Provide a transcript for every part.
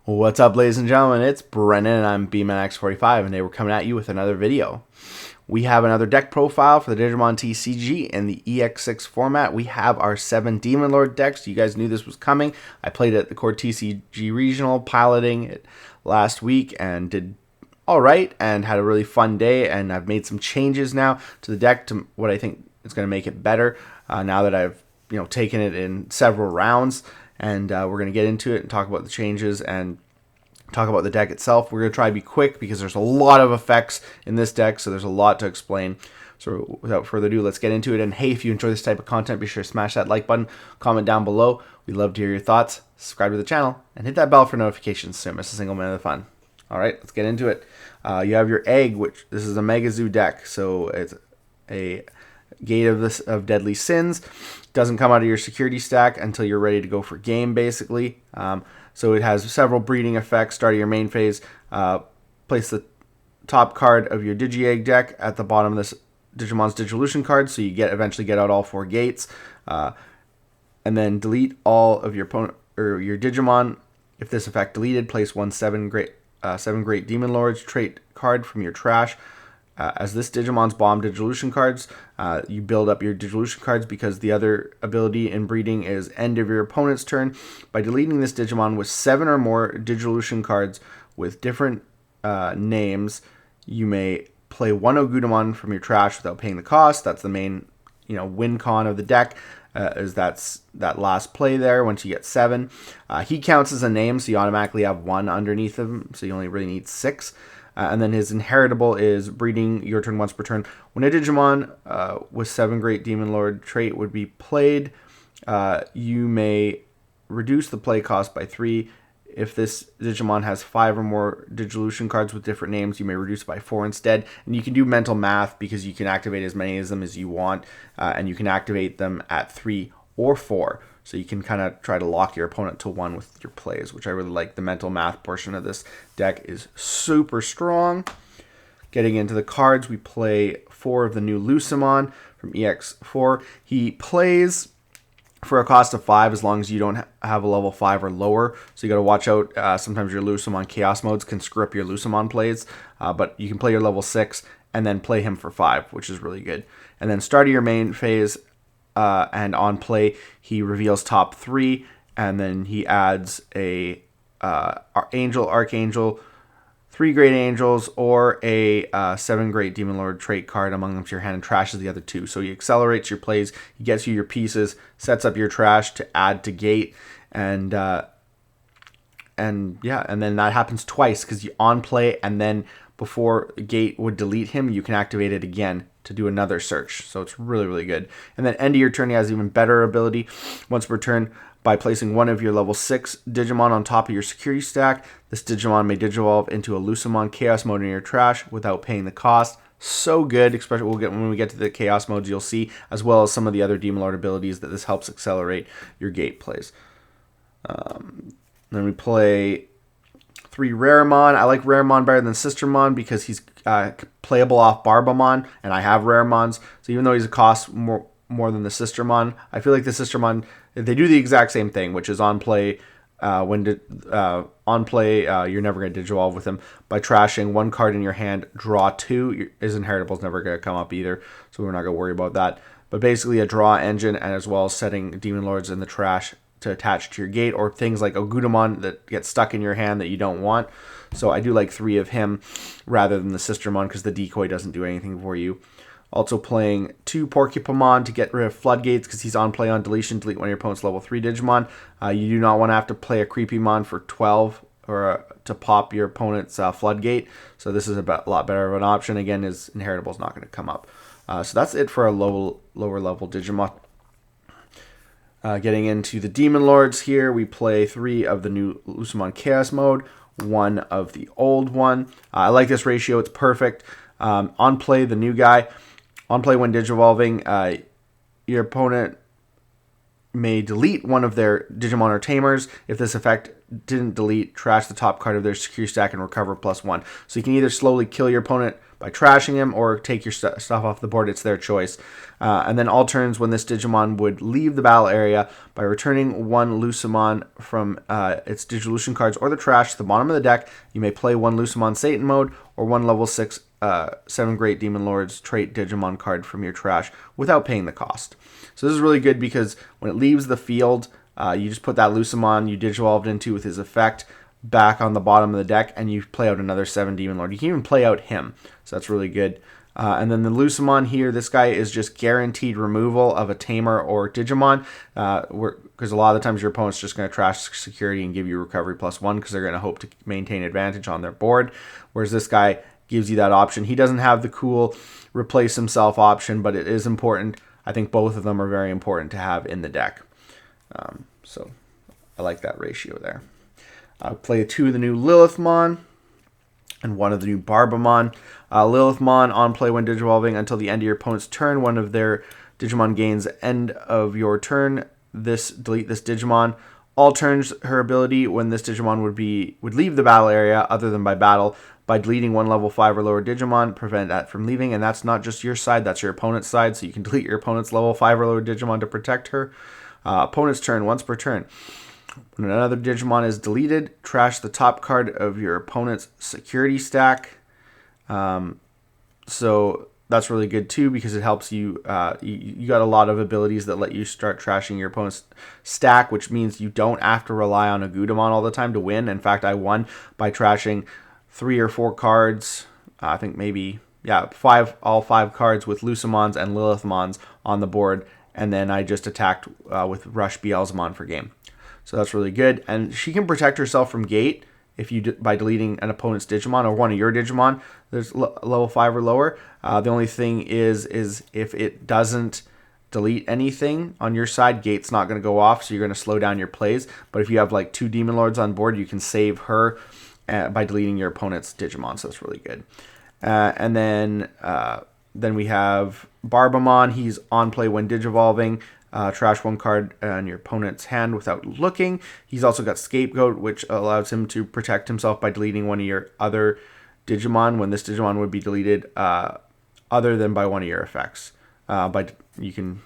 What's up, ladies and gentlemen? It's Brennan and I'm BManX45, and today we're coming at you with another video. We have another deck profile for the Digimon TCG in the EX6 format. We have our 7 Demon Lord decks. You guys knew this was coming. I played it at the Core TCG Regional, piloting it last week, and did alright, and had a really fun day, and I've made some changes now to the deck to what I think is going to make it better now that I've taken it in several rounds. And we're going to get into it and talk about the changes and talk about the deck itself. We're going to try to be quick because there's a lot of effects in this deck, so there's a lot to explain. So without further ado, let's get into it. And hey, if you enjoy this type of content, be sure to smash that like button, comment down below. We'd love to hear your thoughts. Subscribe to the channel and hit that bell for notifications so you don't miss a single minute of the fun. All right, let's get into it. You have your egg, which this is a Magazoo deck, so it's a Gate of Deadly Sins. Doesn't come out of your security stack until you're ready to go for game, basically. So it has several breeding effects. Start of your main phase, place the top card of your Digi-Egg deck at the bottom of this Digimon's Digivolution card, so you eventually get out all 4 gates. And then delete all of your opponent or your Digimon. If this effect deleted, place one 7 Great Demon Lords trait card from your trash. As this Digimon's bomb Digivolution cards, you build up your Digivolution cards because the other ability in breeding is end of your opponent's turn. By deleting this Digimon with 7 or more Digivolution cards with different names, you may play one Ogudamon from your trash without paying the cost. That's the main win con of the deck. That's that last play there once you get 7. He counts as a name, so you automatically have 1 underneath him, so you only really need 6. And then his inheritable is breeding your turn once per turn. When a Digimon with 7 Great Demon Lord trait would be played, you may reduce the play cost by 3. If this Digimon has 5 or more Digivolution cards with different names, you may reduce it by 4 instead. And you can do mental math because you can activate as many of them as you want, and you can activate them at 3 or 4. So you can kind of try to lock your opponent to 1 with your plays, which I really like. The mental math portion of this deck is super strong. Getting into the cards, we play 4 of the new Lucemon from EX4. He plays for a cost of 5 as long as you don't have a level 5 or lower. So you got to watch out. Sometimes your Lucemon Chaos modes can screw up your Lucemon plays, but you can play your level 6 and then play him for 5, which is really good. And then start of your main phase, and on play, he reveals top 3, and then he adds a Angel, Archangel, 3 Great Angels, or a 7 Great Demon Lord trait card among them to your hand and trashes the other 2. So he accelerates your plays, he gets you your pieces, sets up your trash to add to gate, and then that happens twice because you on play, and then before gate would delete him, you can activate it again to do another search. So it's really, really good. And then end of your turn, he has even better ability. Once per turn, by placing one of your level 6 Digimon on top of your security stack, this Digimon may Digivolve into a Lucemon Chaos mode in your trash without paying the cost. So good, especially when we get to the Chaos modes, you'll see, as well as some of the other Demon Lord abilities, that this helps accelerate your gate plays. Then we play 3 Raremon. I like Raremon better than Sistermon because he's playable off Barbamon, and I have Raremons. So even though he's a cost more than the Sistermon, I feel like the Sistermon, they do the exact same thing, which is on play. You're never going to Digivolve with him by trashing 1 card in your hand, draw 2. His inheritable is never going to come up either, so we're not going to worry about that. But basically a draw engine, and as well as setting Demon Lords in the trash to attach to your gate, or things like Ogudamon that get stuck in your hand that you don't want. So I do like 3 of him rather than the Sistermon because the decoy doesn't do anything for you. Also playing 2 Porcupamon to get rid of Floodgates because he's on play on deletion. Delete one of your opponent's level 3 Digimon. You do not want to have to play a Creepymon for 12 or to pop your opponent's Floodgate. So this is a lot better of an option. Again, his inheritable is not going to come up. So that's it for a lower level Digimon. Getting into the Demon Lords here, we play 3 of the new Lucemon Chaos mode, 1 of the old one. I like this ratio, it's perfect. On play, the new guy. On play when Digivolving, your opponent may delete one of their Digimon or Tamers. If this effect didn't delete, trash the top card of their security stack and recover +1. So you can either slowly kill your opponent by trashing him or take your stuff off the board. It's their choice. And then all turns, when this Digimon would leave the battle area, by returning one Lucemon from its Digivolution cards or the trash to the bottom of the deck, you may play one Lucemon Satan mode or one level 6 7 Great Demon Lords trait Digimon card from your trash without paying the cost. So this is really good because when it leaves the field, you just put that Lucemon you Digivolved into with his effect back on the bottom of the deck, and you play out another 7 Demon Lord. You can even play out him, so that's really good. And then the Lucemon here, this guy is just guaranteed removal of a Tamer or Digimon, because a lot of the times your opponent's just going to trash security and give you recovery +1 because they're going to hope to maintain advantage on their board, whereas this guy gives you that option. He doesn't have the cool replace himself option, but it is important. I think both of them are very important to have in the deck. So I like that ratio there. I'll play 2 of the new Lilithmon and 1 of the new Barbamon. Lilithmon, on play when Digivolving until the end of your opponent's turn. One of their Digimon gains end of your turn. Delete this Digimon. All turns, her ability when this Digimon would leave the battle area other than by battle, by deleting one level 5 or lower Digimon, prevent that from leaving. And that's not just your side, that's your opponent's side. So you can delete your opponent's level 5 or lower Digimon to protect her. Opponent's turn, once per turn. When another Digimon is deleted, trash the top card of your opponent's security stack. So that's really good too, because it helps you. You got a lot of abilities that let you start trashing your opponent's stack, which means you don't have to rely on a Gudamon all the time to win. In fact, I won by trashing 3 or 4 cards. I think maybe, all 5 cards with Lucemons and Lilithmons on the board. And then I just attacked with Rush Beelzemon for game. So that's really good. And she can protect herself from gate by deleting an opponent's Digimon or one of your Digimon. There's level 5 or lower. The only thing is if it doesn't delete anything on your side, gate's not going to go off, so you're going to slow down your plays. But if you have like 2 Demon Lords on board, you can save her by deleting your opponent's Digimon. So that's really good. And then we have Barbamon. He's on play when Digivolving. Trash 1 card in your opponent's hand without looking. He's also got Scapegoat, which allows him to protect himself by deleting one of your other Digimon when this Digimon would be deleted other than by one of your effects. You can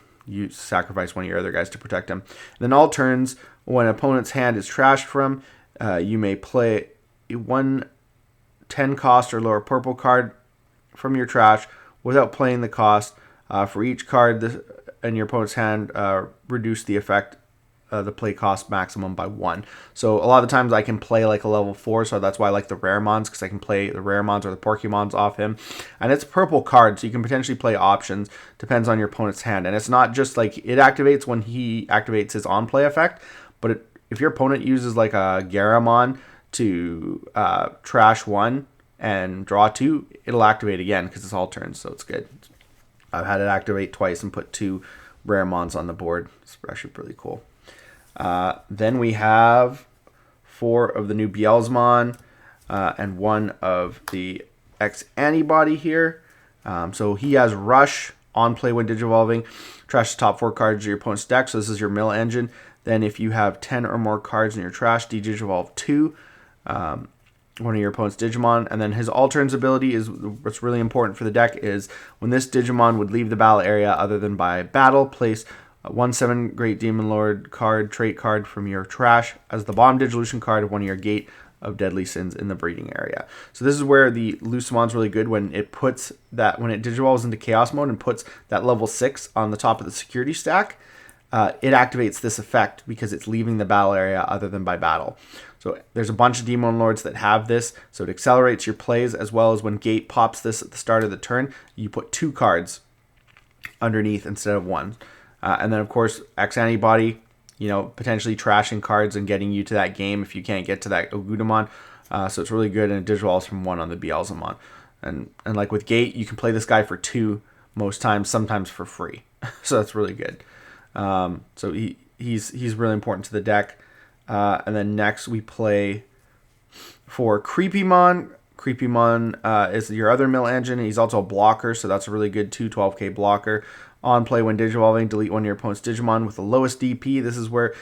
sacrifice one of your other guys to protect him. And then all turns, when an opponent's hand is trashed from, you may play 1 10 cost or lower purple card from your trash without playing the cost. For each card in your opponent's hand, reduce the effect, the play cost maximum by 1. So a lot of the times I can play like a level 4, so that's why I like the Raremons, because I can play the Raremons or the Porcumons off him. And it's a purple card, so you can potentially play options, depends on your opponent's hand. And it's not just like it activates when he activates his on-play effect, but if your opponent uses like a Garamon to trash 1 and draw 2, it'll activate again because it's all turns, so it's good. I've had it activate twice and put 2 Raremons on the board. It's actually pretty cool. Then we have 4 of the new Beelzemon and 1 of the X-Antibody here. So he has Rush on play when Digivolving. Trash the top 4 cards of your opponent's deck. So this is your mill engine. Then if you have 10 or more cards in your trash, Digivolve 2. One of your opponent's Digimon. And then his all turns ability is what's really important for the deck is when this Digimon would leave the battle area other than by battle, place 1 7 Great Demon Lord card, trait card from your trash as the bottom Digivolution card of one of your Gate of Deadly Sins in the breeding area. So this is where the Lucemon's really good when it digivolves into Chaos mode and puts that level 6 on the top of the security stack. It activates this effect because it's leaving the battle area other than by battle. So there's a bunch of Demon Lords that have this, so it accelerates your plays, as well as when Gate pops this at the start of the turn, you put 2 cards underneath instead of 1. And then, of course, X-Antibody, potentially trashing cards and getting you to that game if you can't get to that Ogudamon. So it's really good, and it digivolves from 1 on the Beelzemon. And like with Gate, you can play this guy for 2 most times, sometimes for free. So that's really good. So he's really important to the deck. And then next we play for Creepymon. Creepymon is your other mill engine. He's also a blocker, so that's a really good 12k blocker. On play when Digivolving, delete one of your opponent's Digimon with the lowest DP. This is where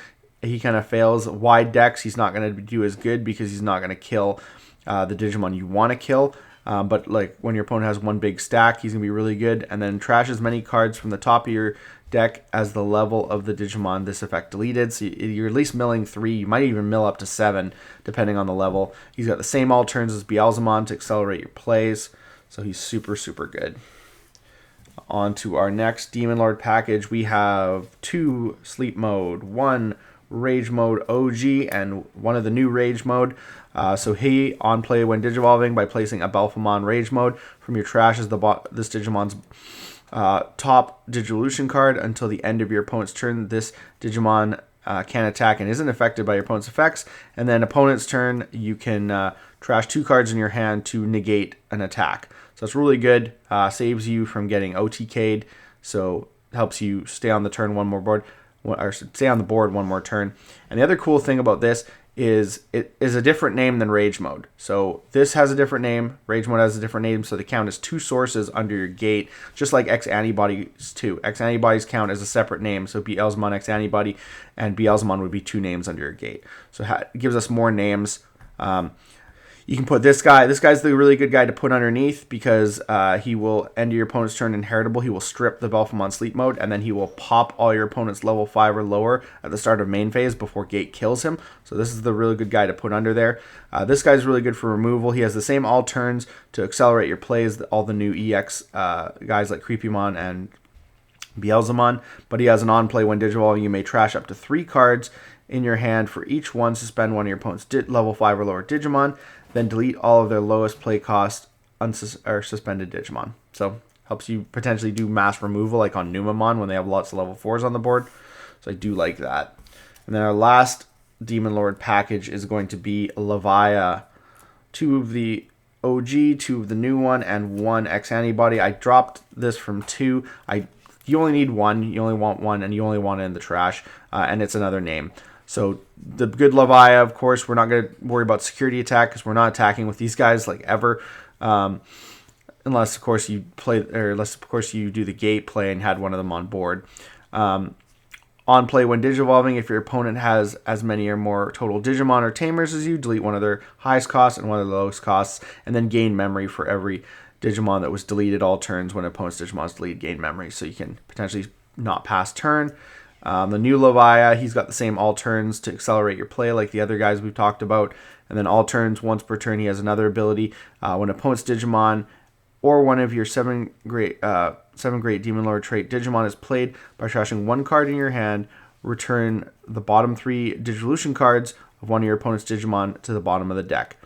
he kind of fails. Wide decks, he's not going to do as good because he's not going to kill the Digimon you want to kill. But like when your opponent has one big stack, he's going to be really good. And then trash as many cards from the top of your deck as the level of the Digimon this effect deleted. So you're at least milling 3. You might even mill up to 7, depending on the level. He's got the same all turns as Beelzemon to accelerate your plays. So he's super, super good. On to our next Demon Lord package. We have 2 Sleep Mode, 1 Rage Mode OG, and 1 of the new Rage Mode. So he, on play when Digivolving, by placing a Belphemon Rage Mode from your trash as this Digimon's top Digivolution card until the end of your opponent's turn. This Digimon can attack and isn't affected by your opponent's effects. And then opponent's turn, you can trash 2 cards in your hand to negate an attack. So it's really good. Saves you from getting OTK'd. So helps you stay on the turn one more board, or stay on the board one more turn. And the other cool thing about this is it is a different name than Rage Mode. So this has a different name. Rage Mode has a different name. So the count is 2 sources under your gate, just like X-Antibodies too. X-Antibodies count as a separate name. So Beelzemon X-Antibody and Beelzemon would be 2 names under your gate. So it gives us more names. You can put this guy. This guy's the really good guy to put underneath because he will end your opponent's turn inheritable. He will strip the Belphemon Sleep Mode, and then he will pop all your opponent's level 5 or lower at the start of main phase before Gate kills him. So this is the really good guy to put under there. This guy's really good for removal. He has the same all turns to accelerate your plays, all the new EX guys like Creepymon and Beelzemon, but he has an on-play when Digivolving. You may trash up to 3 cards in your hand for each one. Suspend one of your opponent's level 5 or lower Digimon. Then delete all of their lowest play cost or suspended Digimon. So helps you potentially do mass removal like on Numamon when they have lots of level 4s on the board. So I do like that. And then our last Demon Lord package is going to be Levia. 2 of the OG, 2 of the new one, and 1 X-Antibody. I dropped this from 2. You only need 1. You only want 1, and you only want it in the trash. And it's another name. So the good Levia, of course, we're not going to worry about security attack because we're not attacking with these guys like ever, unless of course you do the gate play and had one of them on board. On play when Digivolving, if your opponent has as many or more total Digimon or Tamers as you, delete one of their highest costs and one of the lowest costs, and then gain memory for every Digimon that was deleted all turns when opponent's Digimon is deleted. Gain memory, so you can potentially not pass turn. The new Levia, he's got the same all turns to accelerate your play like the other guys we've talked about. And then all turns, once per turn, he has another ability. When opponent's Digimon or one of your 7 great Demon Lord trait Digimon is played, by trashing 1 card in your hand, return the bottom 3 Digivolution cards of one of your opponent's Digimon to the bottom of the deck.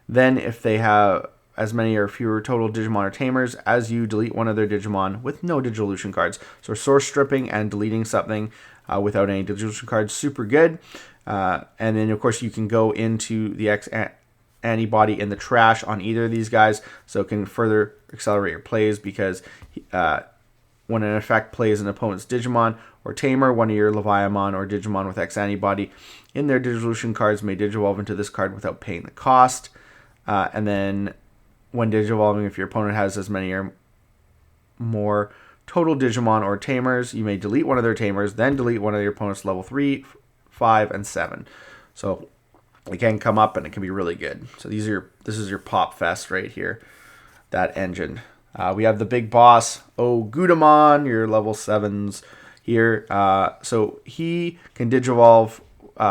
Then if they have as many or fewer total Digimon or Tamers as you, delete one of their Digimon with no Digivolution cards. So source stripping and deleting something without any Digivolution cards, super good. And then, of course, you can go into the X-Antibody in the trash on either of these guys, so it can further accelerate your plays because when an effect plays an opponent's Digimon or Tamer, one of your Leviamon or Digimon with X-Antibody in their Digivolution cards may Digivolve into this card without paying the cost. And then when Digivolving, if your opponent has as many or more total Digimon or Tamers, you may delete one of their Tamers, then delete one of your opponent's level 3, 5, and 7. So it can come up and it can be really good. So this is your pop fest right here, that engine. We have the big boss, Gudamon, your level 7s here. So he can Digivolve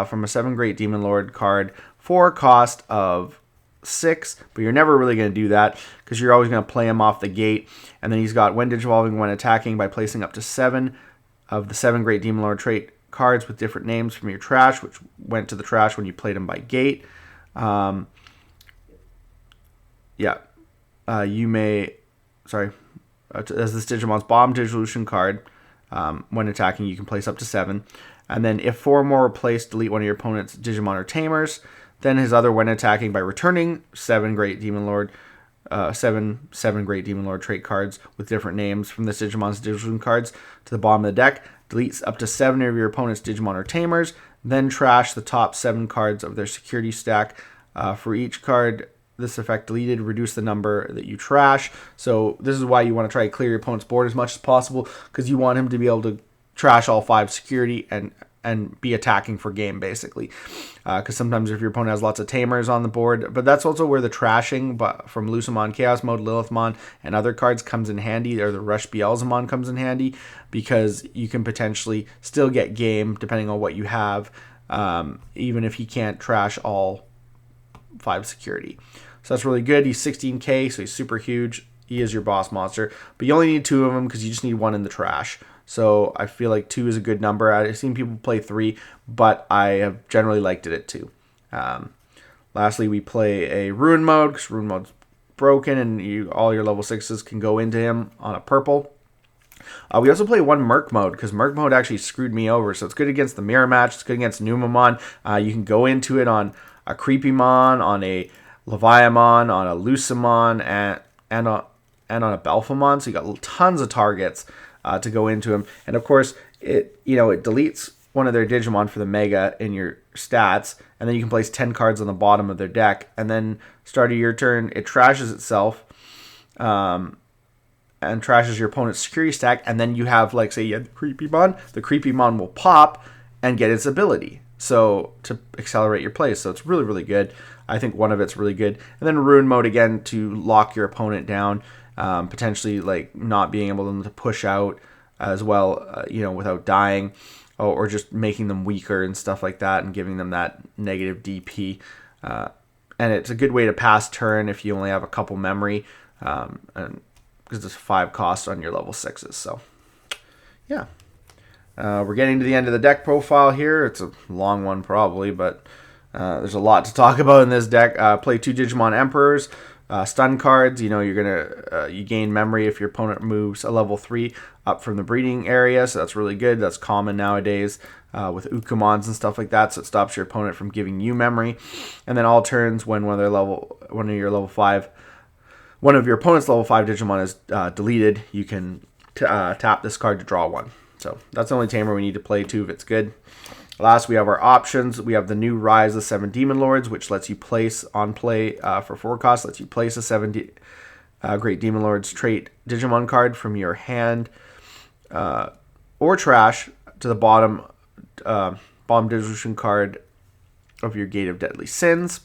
from a 7 Great Demon Lord card for a cost of 6, but you're never really going to do that because you're always going to play him off the gate. And then he's got when Digivolving, when attacking, by placing up to 7 of the 7 Great Demon Lord trait cards with different names from your trash, which went to the trash when you played him by gate. You may, as this Digimon's bottom Digivolution card, when attacking, you can place up to 7. And then if 4 more are placed, delete one of your opponent's Digimon or Tamers. Then his other when attacking by returning 7 Great Demon Lord, 7 Great Demon Lord trait cards with different names from the Digimon's Digivolution cards to the bottom of the deck. Deletes up to 7 of your opponent's Digimon or Tamers. Then trash the top 7 cards of their security stack. For each card this effect deleted, reduce the number that you trash. So this is why you want to try to clear your opponent's board as much as possible, because you want him to be able to trash all 5 security and and be attacking for game, basically. Because sometimes if your opponent has lots of tamers on the board, but that's also where the trashing from Lucamon Chaos Mode, Lilithmon, and other cards comes in handy, or the Rush Beelzemon comes in handy, because you can potentially still get game depending on what you have, even if he can't trash all 5 security. So that's really good. He's 16k, so he's super huge. He is your boss monster, but you only need 2 of them because you just need 1 in the trash. So I feel like 2 is a good number. I've seen people play 3, but I have generally liked it at 2. Lastly, we play a Ruin mode, because Ruin mode's broken, and all your level 6s can go into him on a purple. We also play 1 Merc mode, because Merc mode actually screwed me over. So it's good against the Mirror Match. It's good against Numamon. You can go into it on a Creepymon, on a Leviamon, on a Lucamon, and on a Belphamon. So you got tons of targets to go into him. And of course, it deletes one of their Digimon for the Mega in your stats, and then you can place 10 cards on the bottom of their deck. And then start of your turn, it trashes itself, and trashes your opponent's security stack. And then you have, like, say you had the Creepymon will pop and get its ability, so to accelerate your plays. So it's really, really good. I think one of it's really good. And then Ruin mode again to lock your opponent down, potentially like not being able to push out as well, without dying, or just making them weaker and stuff like that, and giving them that negative DP. And it's a good way to pass turn if you only have a couple memory, and because it's 5 cost on your level 6s. So yeah, we're getting to the end of the deck profile here. It's a long one probably, but there's a lot to talk about in this deck. Play 2 Digimon Emperors. Stun cards, you're gonna you gain memory if your opponent moves a level 3 up from the breeding area, so that's really good. That's common nowadays with Ukamons and stuff like that, so it stops your opponent from giving you memory. And then all turns, when one of your one of your opponent's level 5 Digimon is deleted, you can tap this card to draw 1. So that's the only tamer we need to play 2 if it's good. Last, we have our options. We have the new Rise of 7 Demon Lords, which lets you place on play for 4 costs, lets you place a 7 Great Demon Lords trait Digimon card from your hand or trash to the bottom dissolution card of your Gate of Deadly Sins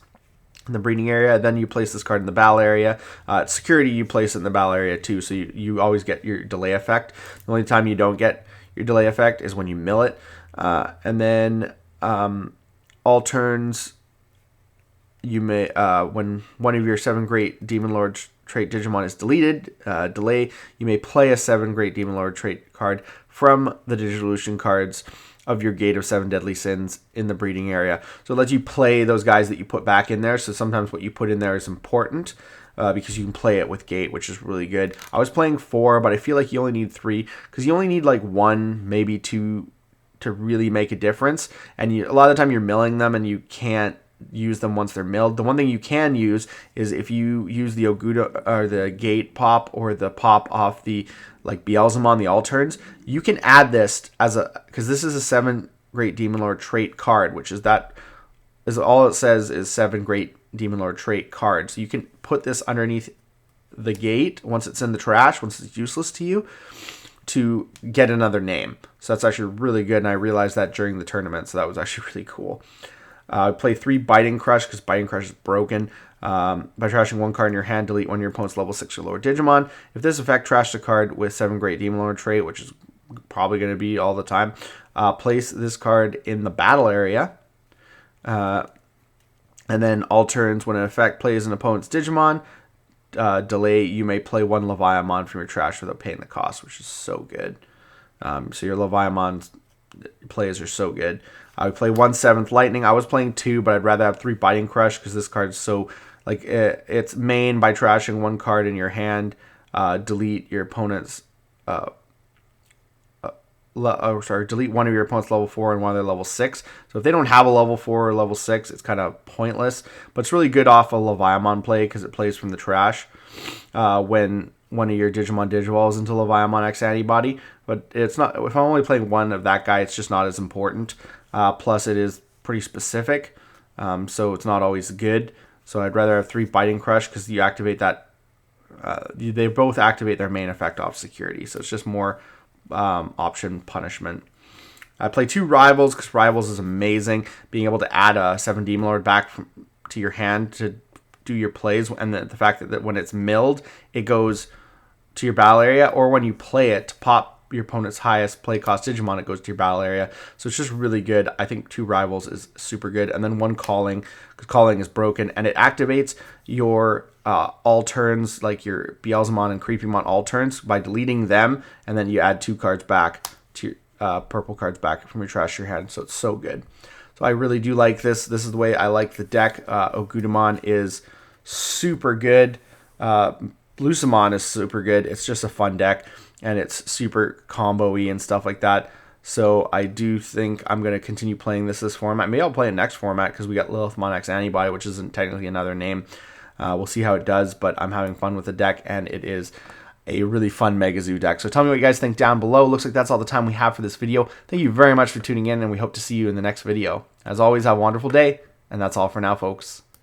in the breeding area. Then you place this card in the battle area. Security, you place it in the battle area too, so you always get your delay effect. The only time you don't get your delay effect is when you mill it. And then all turns, you may when one of your 7 Great Demon Lord trait Digimon is deleted, delay, you may play a 7 Great Demon Lord trait card from the dissolution cards of your Gate of 7 Deadly Sins in the breeding area. So it lets you play those guys that you put back in there. So sometimes what you put in there is important, because you can play it with Gate, which is really good. I was playing 4, but I feel like you only need 3, because you only need like 1, maybe 2 to really make a difference. And a lot of the time you're milling them and you can't use them once they're milled. The one thing you can use is if you use the Oguda or the Gate pop, or the pop off the like Beelzemon, the alterns, you can add this because this is a 7 Great Demon Lord trait card, which is all it says is 7 Great Demon Lord trait card. So you can put this underneath the Gate once it's in the trash, once it's useless to you, to get another name. So that's actually really good, and I realized that during the tournament, so that was actually really cool. Play 3 Biting Crush, because Biting Crush is broken. By trashing 1 card in your hand, delete one of your opponent's level 6 or lower Digimon. If this effect, trash the card with 7 Great Demon Lord trait, which is probably going to be all the time. Place this card in the battle area. And then all turns, when an effect plays an opponent's Digimon, delay, you may play 1 Leviamon from your trash without paying the cost, which is so good. So your Leviamon plays are so good. I would play 1 7th Lightning. I was playing 2, but I'd rather have 3 Biting Crush, because this card's so, like, it's main by trashing 1 card in your hand, delete your opponent's delete one of your opponent's level 4 and one of their level 6. So if they don't have a level 4 or level 6, it's kind of pointless. But it's really good off a Leviamon play, because it plays from the trash when one of your Digimon Digivolves into Leviamon X-Antibody. But it's not, if I'm only playing 1 of that guy, it's just not as important. Plus it is pretty specific, so it's not always good. So I'd rather have 3 Biting Crush, because you activate that. They both activate their main effect off security, so it's just more option punishment. I play 2 Rivals because Rivals is amazing. Being able to add a 7 Demon Lord back to your hand to do your plays, and the fact that when it's milled, it goes to your battle area, or when you play it to pop your opponent's highest play cost Digimon, it goes to your battle area. So it's just really good. I think 2 Rivals is super good. And then 1 Calling, because Calling is broken, and it activates your all turns, like your Beelzemon and Creepymon all turns, by deleting them, and then you add 2 cards back to your purple cards back from your trash to your hand. So it's so good. So I really do like this. This is the way I like the deck. Ogudamon is super good. Bluesamon is super good. It's just a fun deck, and it's super combo-y and stuff like that. So I do think I'm going to continue playing this format. Maybe I'll play it next format because we got Lilithmon X-Antibody, which isn't technically another name. We'll see how it does, but I'm having fun with the deck, and it is a really fun Magazoo deck. So tell me what you guys think down below. Looks like that's all the time we have for this video. Thank you very much for tuning in, and we hope to see you in the next video. As always, have a wonderful day, and that's all for now, folks.